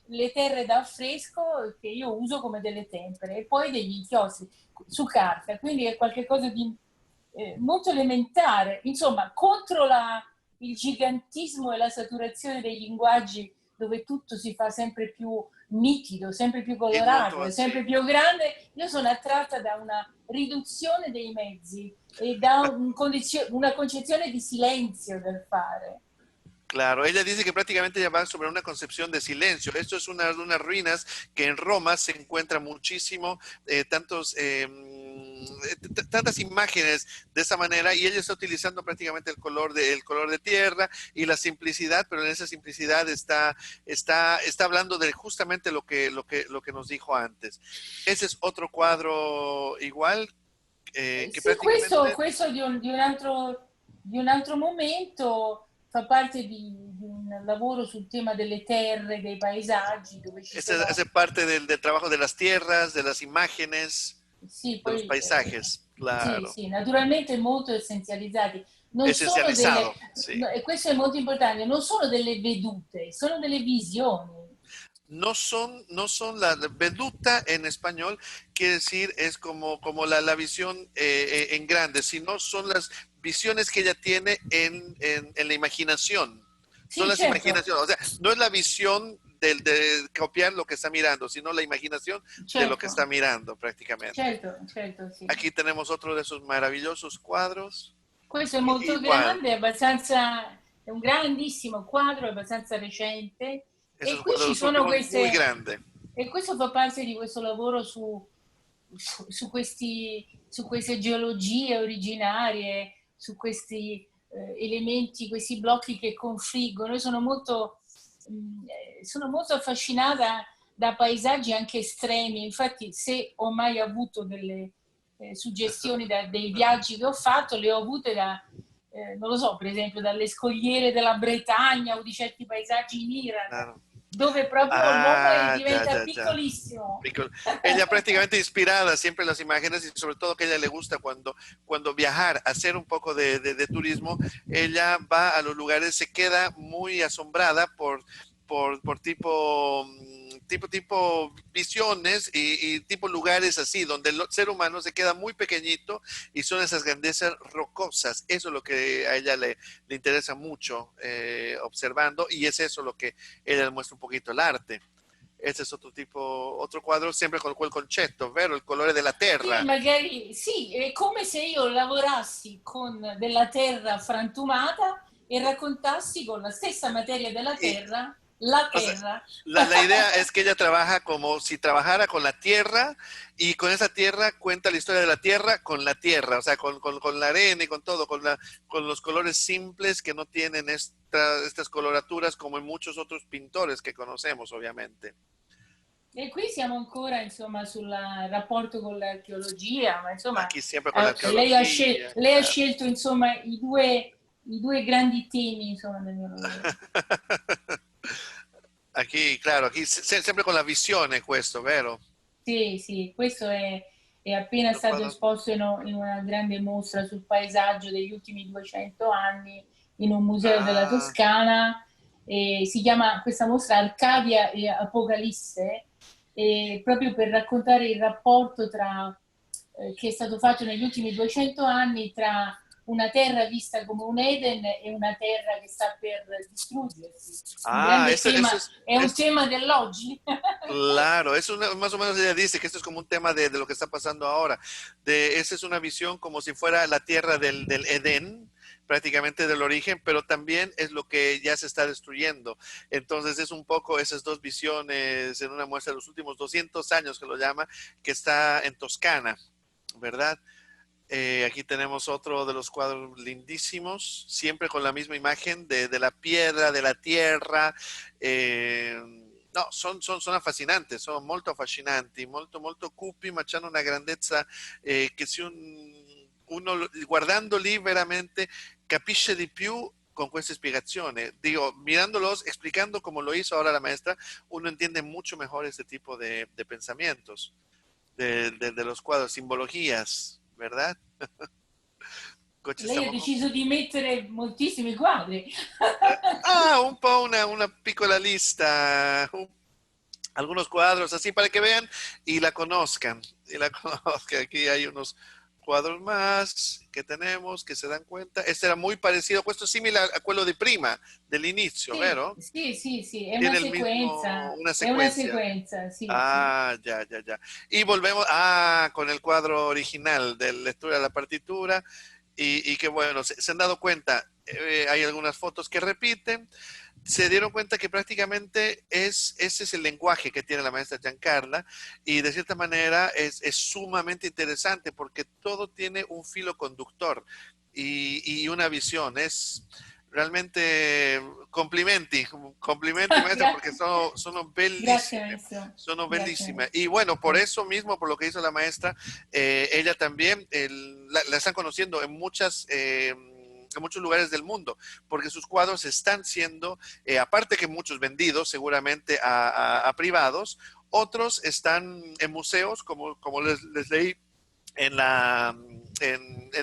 le terre d'affresco che io uso come delle tempere, e poi degli inchiostri su carta, quindi è qualcosa di molto elementare, insomma, contro il gigantismo e la saturazione dei linguaggi dove tutto si fa sempre più nitido, sempre più e molto colorato e sempre así. più grande. Io sono attratta da una riduzione dei mezzi e da una concezione di silenzio del fare. Claro, ella dice que prácticamente ya va sobre una concepción de silencio. Esto es unas ruinas que en Roma se encuentra muchísimo, tantas imágenes de esa manera, y ella está utilizando prácticamente el color de tierra y la simplicidad, pero en esa simplicidad está hablando de justamente lo que nos dijo antes. Ese es otro cuadro igual, que Sì, questo, prácticamente questo di un altro momento fa parte di un lavoro sul tema delle terre, dei paesaggi, dove ci hace sono, parte del trabajo de las tierras, de las imágenes, sì, de los poi paisajes, sì, claro. sì, naturalmente molto essenzializzati. Non sono delle, Esencializado, sí. e questo è molto importante, non sono delle vedute, sono delle visioni. No son la veduta en español, quiere decir, es como la visión en grande, sino son las visiones que ella tiene en la imaginación. Son Sì, las certo, imaginaciones, o sea, no es la visión de copiar lo que está mirando, sino la imaginación de lo que certo, está mirando prácticamente. certo, certo, sì. Aquí tenemos otro de esos maravillosos cuadros. Questo è molto Igual, grande, è un grandissimo quadro, è abbastanza recente ese e es un qui cuadro de ci los sono últimos muy queste, grande. e questo fa parte di questo lavoro su queste geologie originarie, su questi elementi, questi blocchi che confliggono. Io sono molto affascinata da paesaggi anche estremi, infatti se ho mai avuto delle suggestioni dei viaggi che ho fatto, le ho avute non lo so, per esempio dalle scogliere della Bretagna o di certi paesaggi in Iran, Claro. dove proprio l'uomo Ah, ya, diventa ya, ya. piccolissimo. Ella prácticamente inspirada siempre en las imágenes y sobre todo que a ella le gusta cuando viajar, hacer un poco de turismo, ella va a los lugares, se queda muy asombrada por tipo visiones y tipo lugares así, donde el ser humano se queda muy pequeñito y son esas grandezas rocosas. Eso es lo que a ella le interesa mucho observando y es eso lo que ella le muestra un poquito el arte. Ese es otro tipo, otro cuadro sempre con quel concetto, ovvero il colore della Sì, terra. magari sì, è come se io lavorassi con della terra frantumata e raccontassi con la stessa materia della Y, terra la o sea, terra. la idea es que ella trabaja como si trabajara con la tierra y con esa tierra cuenta la historia de la tierra con la tierra, o sea, con la arena y con todo, con los colores simples que no tienen estas coloraturas como en muchos otros pintores que conocemos, obviamente. E qui siamo ancora, insomma, sul rapporto con l'archeologia, ma insomma, Aquí siempre con la arqueología, lei ha claro. scelto, insomma, i due grandi temi, insomma, del mio lavoro. Aquí, claro, aquí siempre con la visione questo, vero? Sì, sì, è appena Los stato cuadros. esposto in una grande mostra sul paesaggio degli ultimi 200 anni in un museo della Ah, Toscana. E si chiama questa mostra Arcadia e Apocalisse, e proprio per raccontare il rapporto che è stato fatto negli ultimi 200 anni tra una terra vista come un Eden e una terra che sta per distruggersi. Un ah, grande eso, tema, eso es, è un tema dell'oggi. claro, más o menos ella dice que esto es como un tema de lo que está pasando ahora. Esa es una visión como si fuera la tierra del Edén, prácticamente del origen, pero también es lo que ya se está destruyendo. Entonces es un poco esas dos visiones en una muestra de los últimos 200 años que lo llama, que está en Toscana, ¿verdad? Aquí tenemos otro de los cuadros lindísimos, siempre con la misma imagen de la piedra, de la tierra. No, sono affascinanti, sono molto affascinanti, molto, molto cupi, ma hanno una grandezza che se uno guardandoli veramente capisce di più con questa spiegazione. Digo, mirándolos, explicando como lo hizo ahora la maestra, uno entiende mucho mejor este tipo de pensamientos, de los cuadros, simbologías, ¿verdad? Lei ha deciso di mettere moltissimi quadri. Un po' una piccola lista, algunos cuadros así para que vean y la conozcan. Y la conozcan. Aquí hay unos cuadros más que tenemos, que se dan cuenta. Este era muy parecido, questo simile a quello di prima, dell'inizio, Sì, vero? sì, è una Tiene sequenza, una è una secuencia. sequenza, sì, sì. Ah, ya, ya, ya. Y volvemos, con el cuadro original de lectura de la partitura. Y que bueno, se han dado cuenta, hay algunas fotos que repiten, se dieron cuenta que prácticamente ese es el lenguaje que tiene la maestra Giancarla y de cierta manera es sumamente interesante porque todo tiene un filo conductor y una visión. Es realmente complimenti maestra, porque sono Grazie bellissime, maestro, sono grazie bellissime. maestro. Y bueno, por eso mismo, por lo que hizo la maestra, ella también la están conociendo en muchos lugares del mundo, porque sus cuadros están siendo, aparte que muchos vendidos seguramente a privados, otros están en museos, como les leí en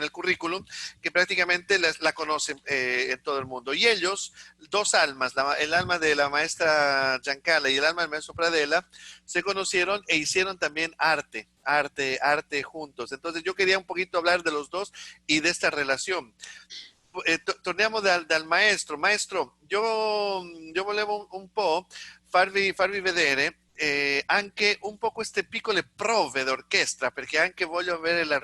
el currículum, que prácticamente la conocen en todo el mundo. Y ellos, dos almas, el alma de la maestra Giancarla y el alma del maestro Pradella, se conocieron e hicieron también arte juntos. Entonces yo quería un poquito hablar de los dos y de esta relación. Torniamo dal maestro. Maestro, io volevo un po' farvi vedere anche un po' queste piccole prove d'orchestra, perché anche voglio avere la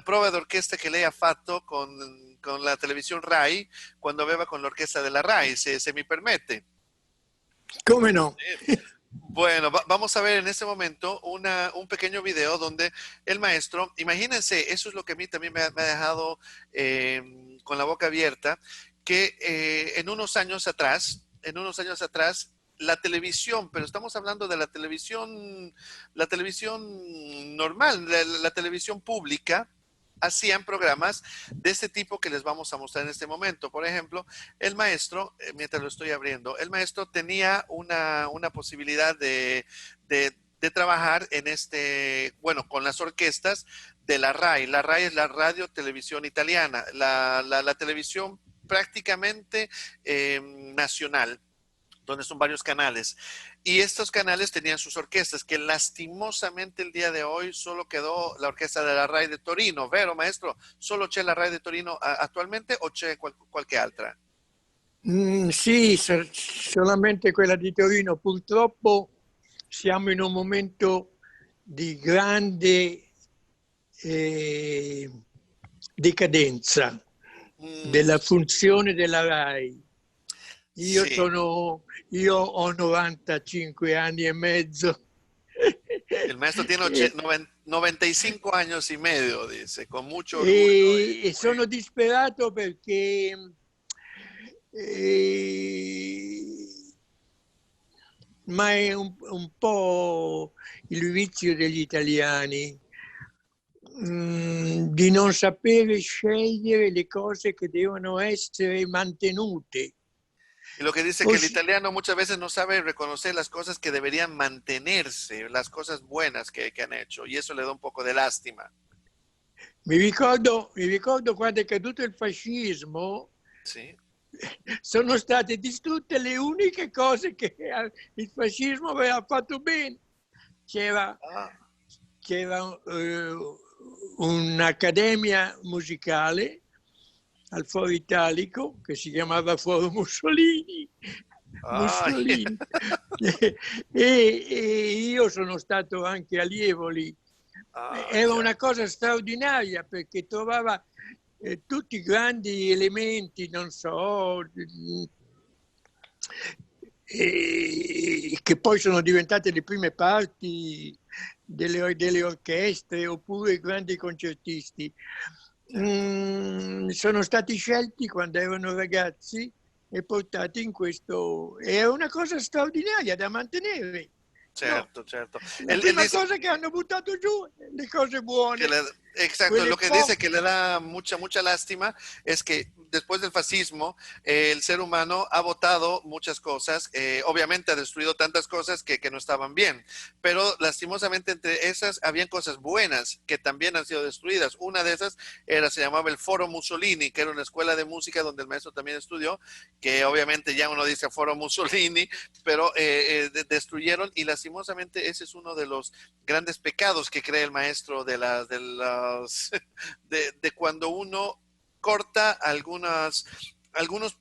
prova d'orchestra che lei ha fatto con la televisione RAI, quando aveva con l'orchestra della RAI, se mi permette. Come no? Bueno, vamos a ver en este momento un pequeño video donde el maestro, imagínense, eso es lo que a mí también me ha dejado con la boca abierta, que en unos años atrás, la televisión, pero estamos hablando de la televisión normal, la televisión pública, hacían programas de este tipo que les vamos a mostrar en este momento. Por ejemplo, el maestro, mientras lo estoy abriendo, el maestro tenía una posibilidad de trabajar con las orquestas de la RAI. La RAI es la Radio Televisión Italiana, la televisión prácticamente nacional, donde son varios canales. Y estos canales tenían sus orquestas, que lastimosamente el día de hoy solo quedó la orquesta de la RAI de Torino, vero maestro? Solo c'è la RAI de Torino attualmente o c'è qualche altra? Sì, solamente quella di Torino. Purtroppo siamo in un momento di grande decadenza della funzione della RAI. Io ho 95 anni e mezzo. El maestro tiene 95 años y medio, dice, con mucho orgullo. E sono disperato perché ma è un po' il vizio degli italiani di non sapere scegliere le cose che devono essere mantenute. Y lo que dice que el italiano muchas veces no sabe reconocer las cosas que deberían mantenerse, las cosas buenas que han hecho, y eso le da un poco de lástima. Mi ricordo quando è caduto il fascismo, sì, sono state distrutte le uniche cose che il fascismo aveva fatto bene. C'era un'accademia musicale al Foro Italico che si chiamava Foro Mussolini. E io sono stato anche allievo lì. Era una cosa straordinaria perché trovava tutti i grandi elementi, non so, che poi sono diventate le prime parti delle orchestre oppure i grandi concertisti. Sono stati scelti quando erano ragazzi e portati in questo. È una cosa straordinaria da mantenere. Certo, certo. La prima cosa che hanno buttato giù, le cose buone. Exacto, lo que dice que le da mucha lástima es que después del fascismo el ser humano ha votado muchas cosas, obviamente ha destruido tantas cosas que no estaban bien, pero lastimosamente entre esas habían cosas buenas que también han sido destruidas. Una de esas se llamaba el Foro Mussolini, que era una escuela de música donde el maestro también estudió, que obviamente ya uno dice Foro Mussolini, pero destruyeron, y lastimosamente ese es uno de los grandes pecados que cree el maestro de cuando uno corta algunos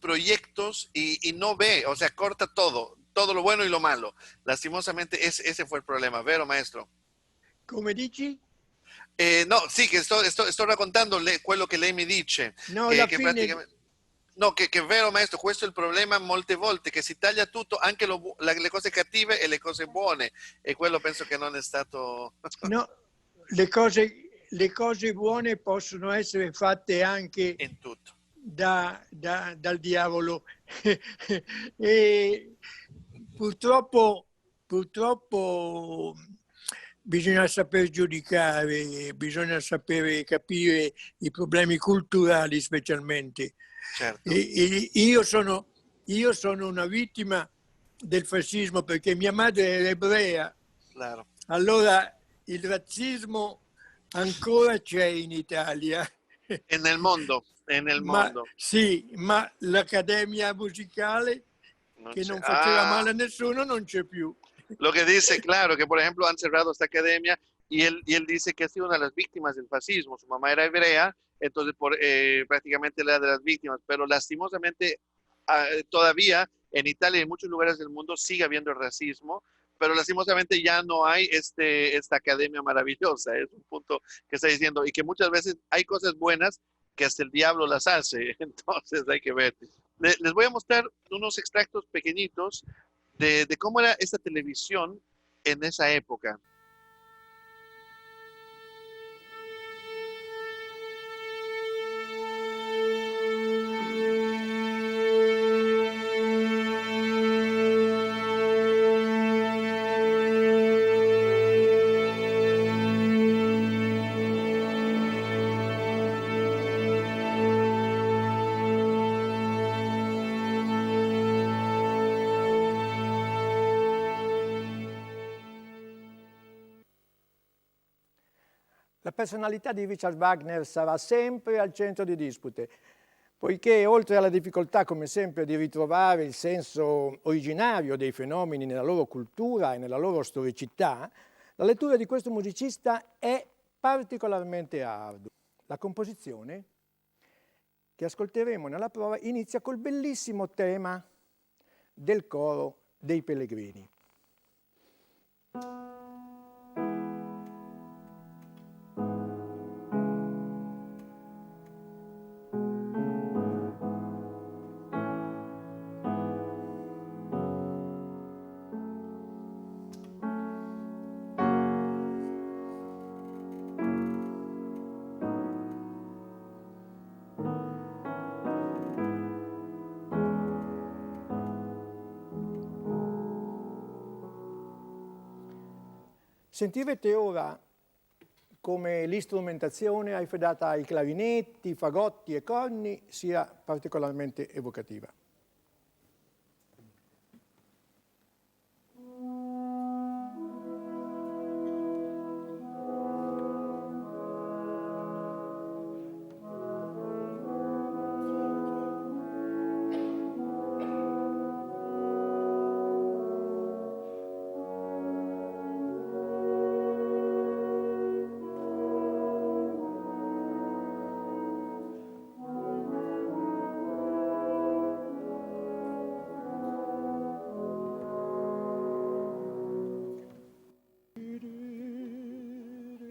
proyectos y no ve, o sea, corta todo lo bueno y lo malo. Lastimosamente ese fue el problema, vero maestro? Come dici? No, sì, che sto raccontando quello che lei mi dice, No, che praticamente... No, che è vero maestro, questo è il problema molte volte, che si taglia tutto, anche le cose cattive e le cose buone, e quello penso che non è stato... No, le cose buone possono essere fatte anche in tutto. dal diavolo. E purtroppo bisogna saper giudicare, bisogna sapere capire i problemi culturali specialmente. Certo. E io sono una vittima del fascismo perché mia madre era ebrea. Claro. Allora il razzismo ancora c'è in Italia. E nel mondo, mondo. Sì, ma l'accademia musicale che non faceva male a nessuno non c'è più. Lo que dice, claro, que por ejemplo han cerrado esta academia y él dice que ha sido una de las víctimas del fascismo. Su mamá era hebrea, entonces prácticamente era de las víctimas, pero lastimosamente todavía en Italia y en muchos lugares del mundo sigue habiendo racismo, pero lastimosamente ya no hay esta academia maravillosa. Es un punto que está diciendo, y que muchas veces hay cosas buenas que hasta el diablo las hace, entonces hay que ver. Les voy a mostrar unos extractos pequeñitos de cómo era esta televisión en esa época. La personalità di Richard Wagner sarà sempre al centro di dispute, poiché oltre alla difficoltà, come sempre, di ritrovare il senso originario dei fenomeni nella loro cultura e nella loro storicità, la lettura di questo musicista è particolarmente ardua. La composizione che ascolteremo nella prova inizia col bellissimo tema del coro dei pellegrini. Sentirete ora come l'istrumentazione affidata ai clarinetti, fagotti e corni sia particolarmente evocativa.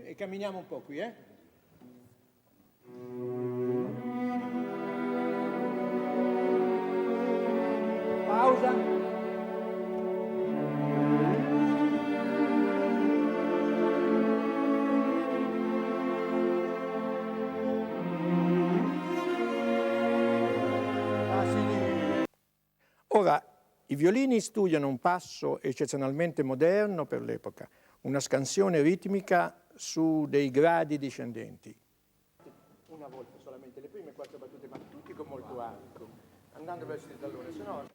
E camminiamo un po' qui, Pausa. Ora, i violini studiano un passo eccezionalmente moderno per l'epoca, una scansione ritmica su dei gradi discendenti. Una volta solamente le prime 4 battute, ma tutti con molto arco, andando verso il tallone, se no...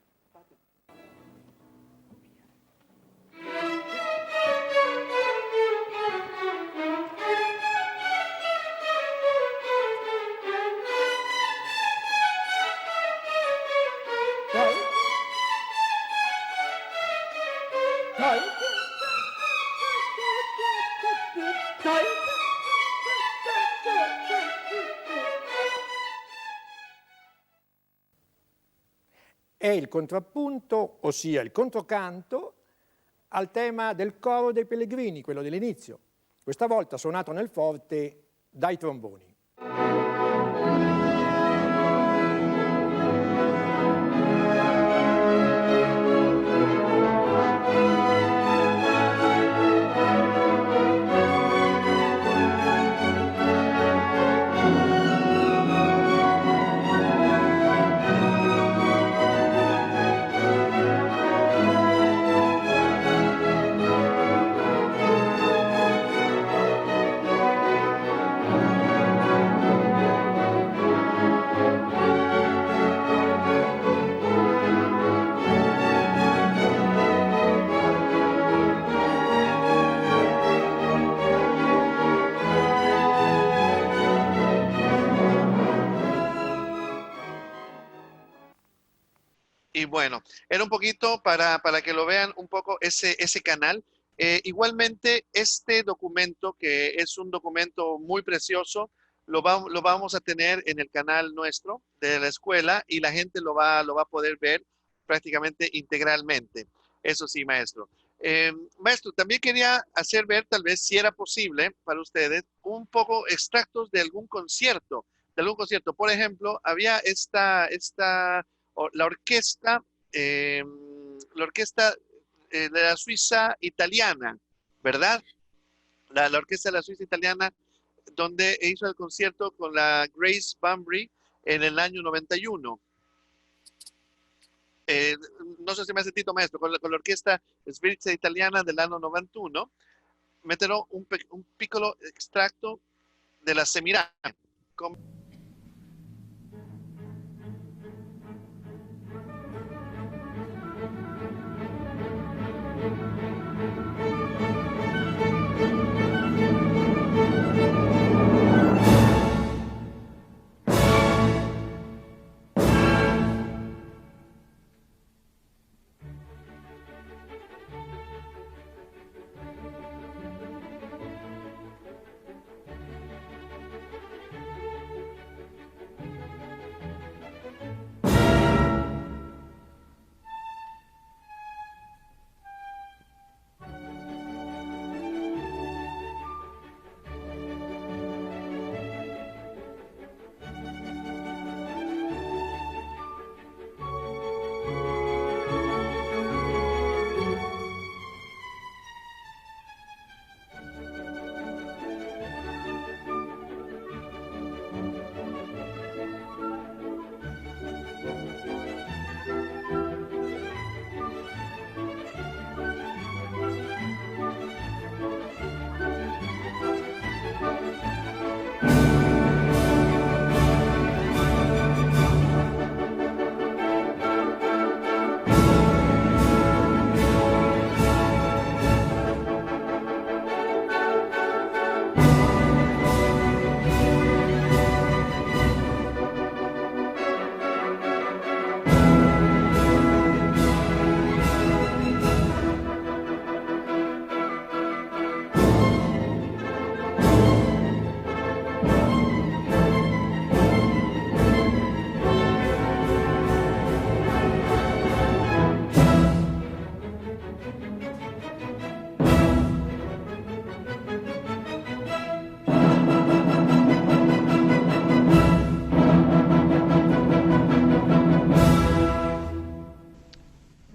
È il contrappunto, ossia il controcanto, al tema del coro dei pellegrini, quello dell'inizio, questa volta suonato nel forte dai tromboni. Y bueno, era un poquito para que lo vean un poco ese canal. Igualmente, este documento, que es un documento muy precioso, lo vamos a tener en el canal nuestro de la escuela y la gente lo va a poder ver prácticamente integralmente. Eso sí, maestro. Maestro, también quería hacer ver, tal vez, si era posible para ustedes, un poco extractos de algún concierto. De algún concierto. Por ejemplo, había eh, la orquesta de la Suiza italiana, ¿verdad? La orquesta de la Suiza italiana, donde hizo el concierto con la Grace Bunbury en el año 91. No sé si me ha sentido, maestro, con la orquesta Svizzera italiana del año 91, metterò un piccolo extracto de la Semirán.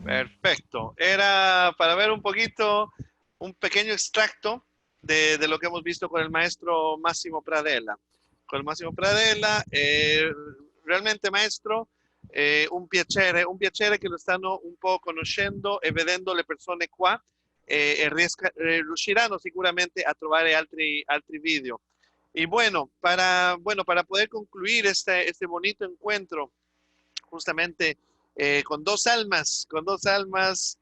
Perfecto. Era para ver un poquito, un pequeño extracto de lo que hemos visto con el maestro Massimo Pradella. Con il Massimo Pradella, realmente maestro, un piacere che lo stanno un po' conoscendo e vedendo le persone qua riusciranno sicuramente a trovare altri video. Y para poder concluir este bonito encuentro, justamente con dos almas,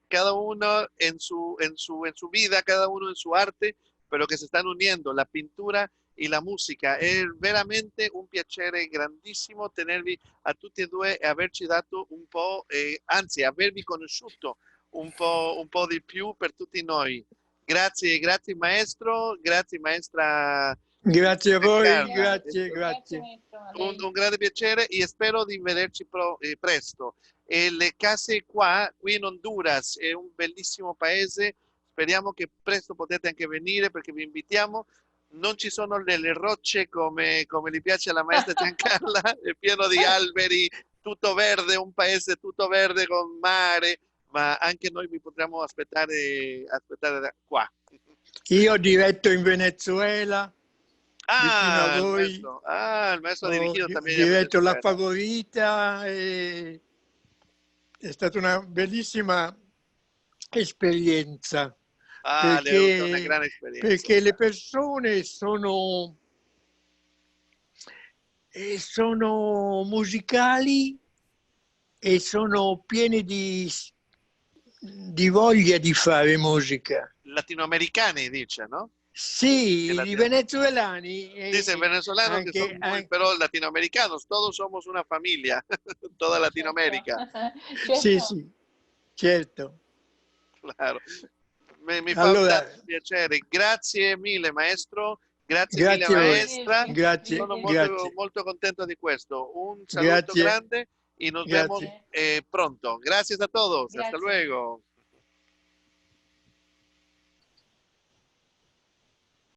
cada uno en su vida, cada uno en su arte, pero che si stanno uniendo, la pittura e la musica. È veramente un piacere grandissimo tenervi a tutti e due e averci dato un po', anzi, avervi conosciuto un po' di più per tutti noi. Grazie maestro, grazie maestra. Grazie a voi, Carla. grazie. maestro, a lei. Un grande piacere e spero di vederci presto. E le case qui in Honduras è un bellissimo paese, speriamo che presto potete anche venire perché vi invitiamo. Non ci sono delle rocce come gli piace alla maestra Giancarla, è pieno di alberi, tutto verde, un paese tutto verde con mare, ma anche noi vi potremo aspettare da qua. Io ho diretto in Venezuela. Vicino a voi. Il maestro ha dirigido también. Diretto La Favorita, è stata una bellissima esperienza. Perché, una grande esperienza. Perché le persone sono musicali e sono piene di voglia di fare musica. Latinoamericani, dice, no? Sí, y venezolanos. Dicen venezolanos que son muy, pero latinoamericanos, todos somos una familia, toda Latinoamérica. Sì, certo. Claro. Mi fa tanto piacere. Grazie mille, maestro. Grazie mille, maestra. Grazie. Sono molto contento di questo. Un saluto grande y nos vemos pronto. Gracias a todos. Hasta luego.